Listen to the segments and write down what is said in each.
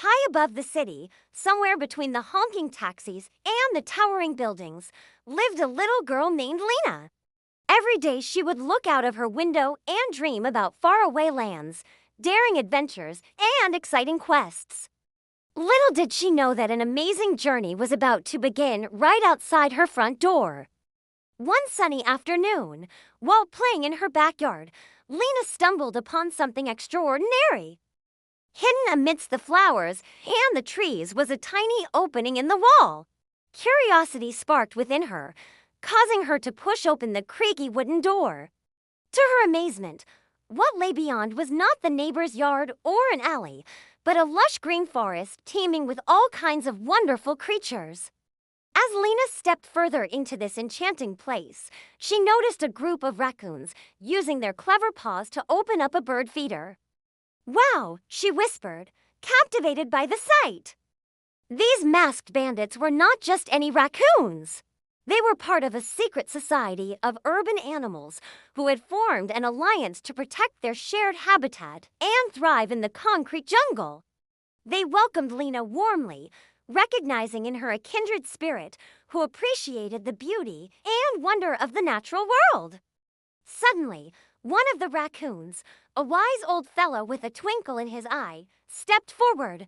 High above the city, somewhere between the honking taxis and the towering buildings, lived a little girl named Lena. Every day she would look out of her window and dream about faraway lands, daring adventures, and exciting quests. Little did she know that an amazing journey was about to begin right outside her front door. One sunny afternoon, while playing in her backyard, Lena stumbled upon something extraordinary. Hidden amidst the flowers and the trees was a tiny opening in the wall. Curiosity sparked within her, causing her to push open the creaky wooden door. To her amazement, what lay beyond was not the neighbor's yard or an alley, but a lush green forest teeming with all kinds of wonderful creatures. As Lena stepped further into this enchanting place, she noticed a group of raccoons using their clever paws to open up a bird feeder. "Wow," she whispered, captivated by the sight. These masked bandits were not just any raccoons. They were part of a secret society of urban animals who had formed an alliance to protect their shared habitat and thrive in the concrete jungle. They welcomed Lena warmly, recognizing in her a kindred spirit who appreciated the beauty and wonder of the natural world. Suddenly, one of the raccoons, a wise old fellow with a twinkle in his eye, stepped forward.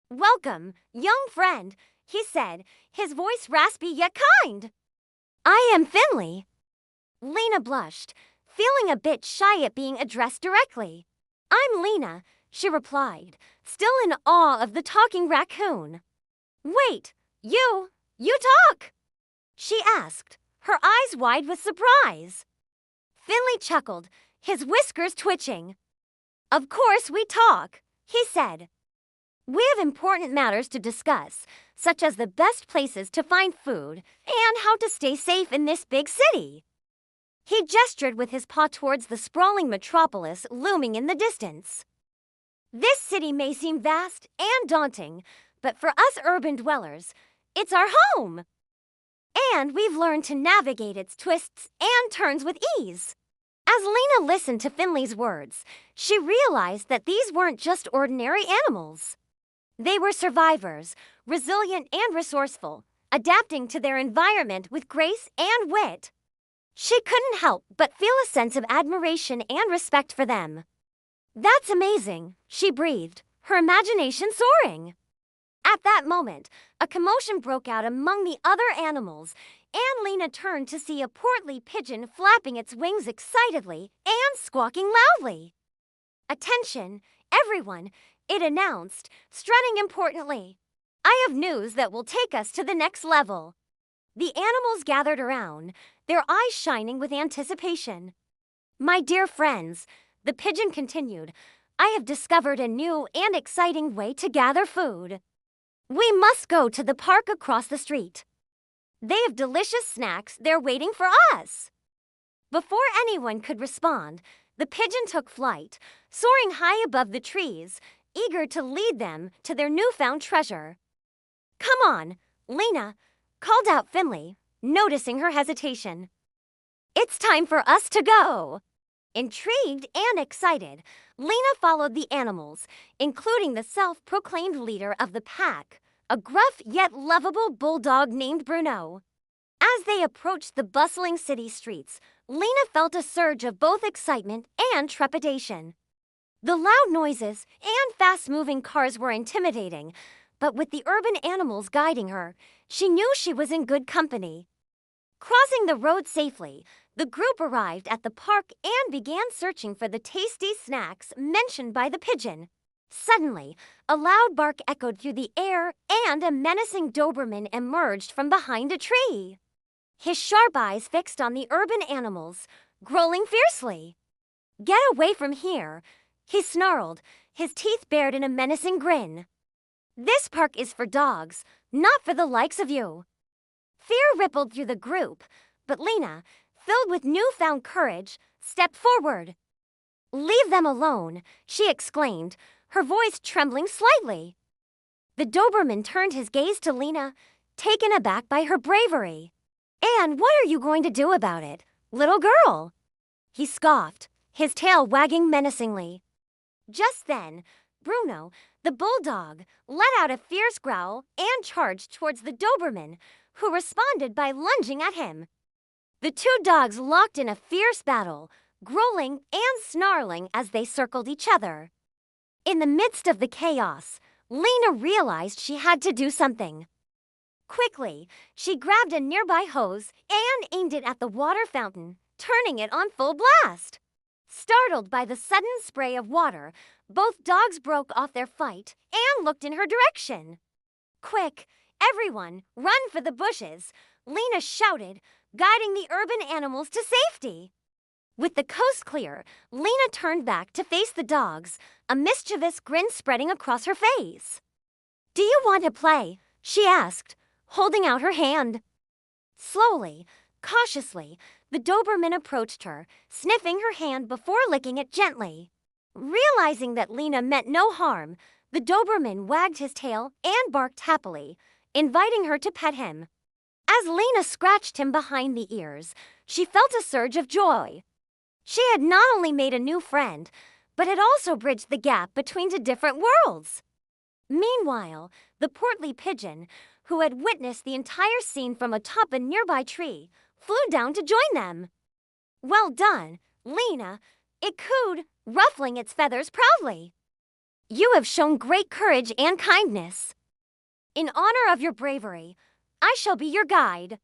"Welcome, young friend," he said, his voice raspy yet kind. "I am Finley." Lena blushed, feeling a bit shy at being addressed directly. "I'm Lena," she replied, still in awe of the talking raccoon. "Wait, you talk?" she asked, her eyes wide with surprise. Finley chuckled, his whiskers twitching. "Of course we talk," he said. "We have important matters to discuss, such as the best places to find food and how to stay safe in this big city." He gestured with his paw towards the sprawling metropolis looming in the distance. "This city may seem vast and daunting, but for us urban dwellers, it's our home. And we've learned to navigate its twists and turns with ease." As Lena listened to Finley's words, she realized that these weren't just ordinary animals. They were survivors, resilient and resourceful, adapting to their environment with grace and wit. She couldn't help but feel a sense of admiration and respect for them. "That's amazing," she breathed, her imagination soaring. At that moment, a commotion broke out among the other animals, and Lena turned to see a portly pigeon flapping its wings excitedly and squawking loudly. "Attention, everyone," it announced, strutting importantly. "I have news that will take us to the next level." The animals gathered around, their eyes shining with anticipation. "My dear friends," the pigeon continued, "I have discovered a new and exciting way to gather food. We must go to the park across the street. They have delicious snacks there waiting for us." Before anyone could respond, the pigeon took flight, soaring high above the trees, eager to lead them to their newfound treasure. "Come on, Lena," called out Finley, noticing her hesitation. "It's time for us to go." Intrigued and excited, Lena followed the animals, including the self-proclaimed leader of the pack, a gruff yet lovable bulldog named Bruno. As they approached the bustling city streets, Lena felt a surge of both excitement and trepidation. The loud noises and fast-moving cars were intimidating, but with the urban animals guiding her, she knew she was in good company. Crossing the road safely, the group arrived at the park and began searching for the tasty snacks mentioned by the pigeon. Suddenly, a loud bark echoed through the air and a menacing Doberman emerged from behind a tree. His sharp eyes fixed on the urban animals, growling fiercely. "Get away from here," he snarled, his teeth bared in a menacing grin. "This park is for dogs, not for the likes of you." Fear rippled through the group, but Lena, filled with newfound courage, stepped forward. "Leave them alone," she exclaimed, her voice trembling slightly. The Doberman turned his gaze to Lena, taken aback by her bravery. "And what are you going to do about it, little girl?" he scoffed, his tail wagging menacingly. Just then, Bruno, the bulldog, let out a fierce growl and charged towards the Doberman, who responded by lunging at him. The two dogs locked in a fierce battle, growling and snarling as they circled each other. In the midst of the chaos, Lena realized she had to do something. Quickly, she grabbed a nearby hose and aimed it at the water fountain, turning it on full blast. Startled by the sudden spray of water, both dogs broke off their fight and looked in her direction. "Quick, everyone, run for the bushes," Lena shouted, guiding the urban animals to safety. With the coast clear, Lena turned back to face the dogs, a mischievous grin spreading across her face. "Do you want to play?" she asked, holding out her hand. Slowly, cautiously, the Doberman approached her, sniffing her hand before licking it gently. Realizing that Lena meant no harm, the Doberman wagged his tail and barked happily, inviting her to pet him. As Lena scratched him behind the ears, she felt a surge of joy. She had not only made a new friend, but had also bridged the gap between two different worlds. Meanwhile, the portly pigeon, who had witnessed the entire scene from atop a nearby tree, flew down to join them. "Well done, Lena," it cooed, ruffling its feathers proudly. "You have shown great courage and kindness. In honor of your bravery, I shall be your guide."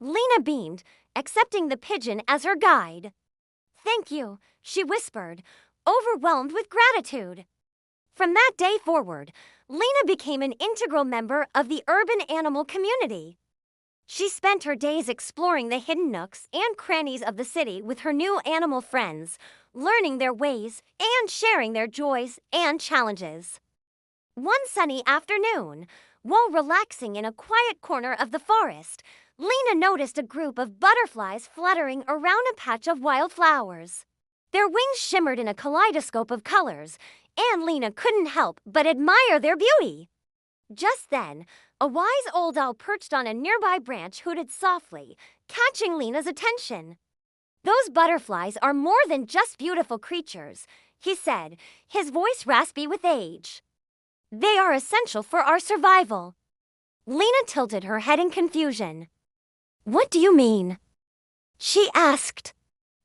Lena beamed, accepting the pigeon as her guide. "Thank you," she whispered, overwhelmed with gratitude. From that day forward, Lena became an integral member of the urban animal community. She spent her days exploring the hidden nooks and crannies of the city with her new animal friends, learning their ways and sharing their joys and challenges. One sunny afternoon, while relaxing in a quiet corner of the forest, Lena noticed a group of butterflies fluttering around a patch of wildflowers. Their wings shimmered in a kaleidoscope of colors, and Lena couldn't help but admire their beauty. Just then, a wise old owl perched on a nearby branch hooted softly, catching Lena's attention. "Those butterflies are more than just beautiful creatures," he said, his voice raspy with age. "They are essential for our survival." Lena tilted her head in confusion. "What do you mean?" she asked.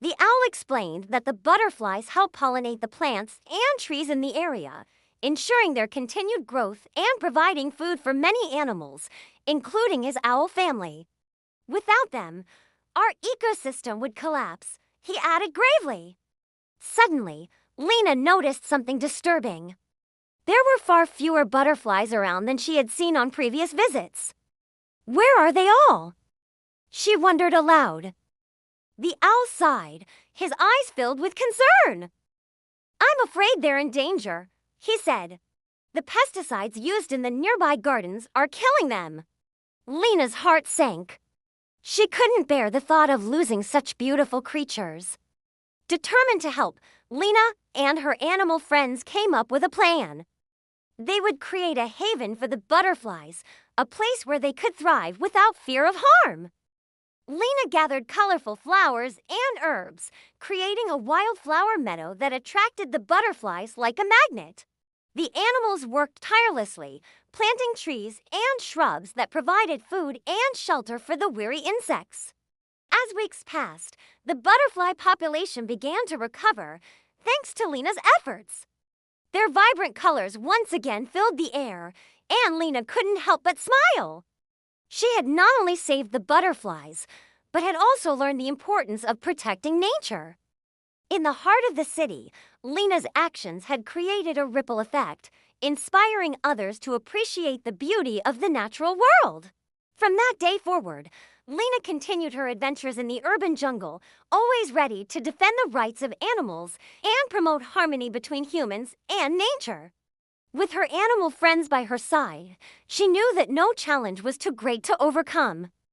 The owl explained that the butterflies help pollinate the plants and trees in the area, ensuring their continued growth and providing food for many animals, including his owl family. "Without them, our ecosystem would collapse," he added gravely. Suddenly, Lena noticed something disturbing. There were far fewer butterflies around than she had seen on previous visits. "Where are they all?" she wondered aloud. The owl sighed, his eyes filled with concern. "I'm afraid they're in danger," he said. "The pesticides used in the nearby gardens are killing them." Lena's heart sank. She couldn't bear the thought of losing such beautiful creatures. Determined to help, Lena and her animal friends came up with a plan. They would create a haven for the butterflies, a place where they could thrive without fear of harm. Lena gathered colorful flowers and herbs, creating a wildflower meadow that attracted the butterflies like a magnet. The animals worked tirelessly, planting trees and shrubs that provided food and shelter for the weary insects. As weeks passed, the butterfly population began to recover, thanks to Lena's efforts. Their vibrant colors once again filled the air, and Lena couldn't help but smile. She had not only saved the butterflies, but had also learned the importance of protecting nature. In the heart of the city, Lena's actions had created a ripple effect, inspiring others to appreciate the beauty of the natural world. From that day forward, Lena continued her adventures in the urban jungle, always ready to defend the rights of animals and promote harmony between humans and nature. With her animal friends by her side, she knew that no challenge was too great to overcome.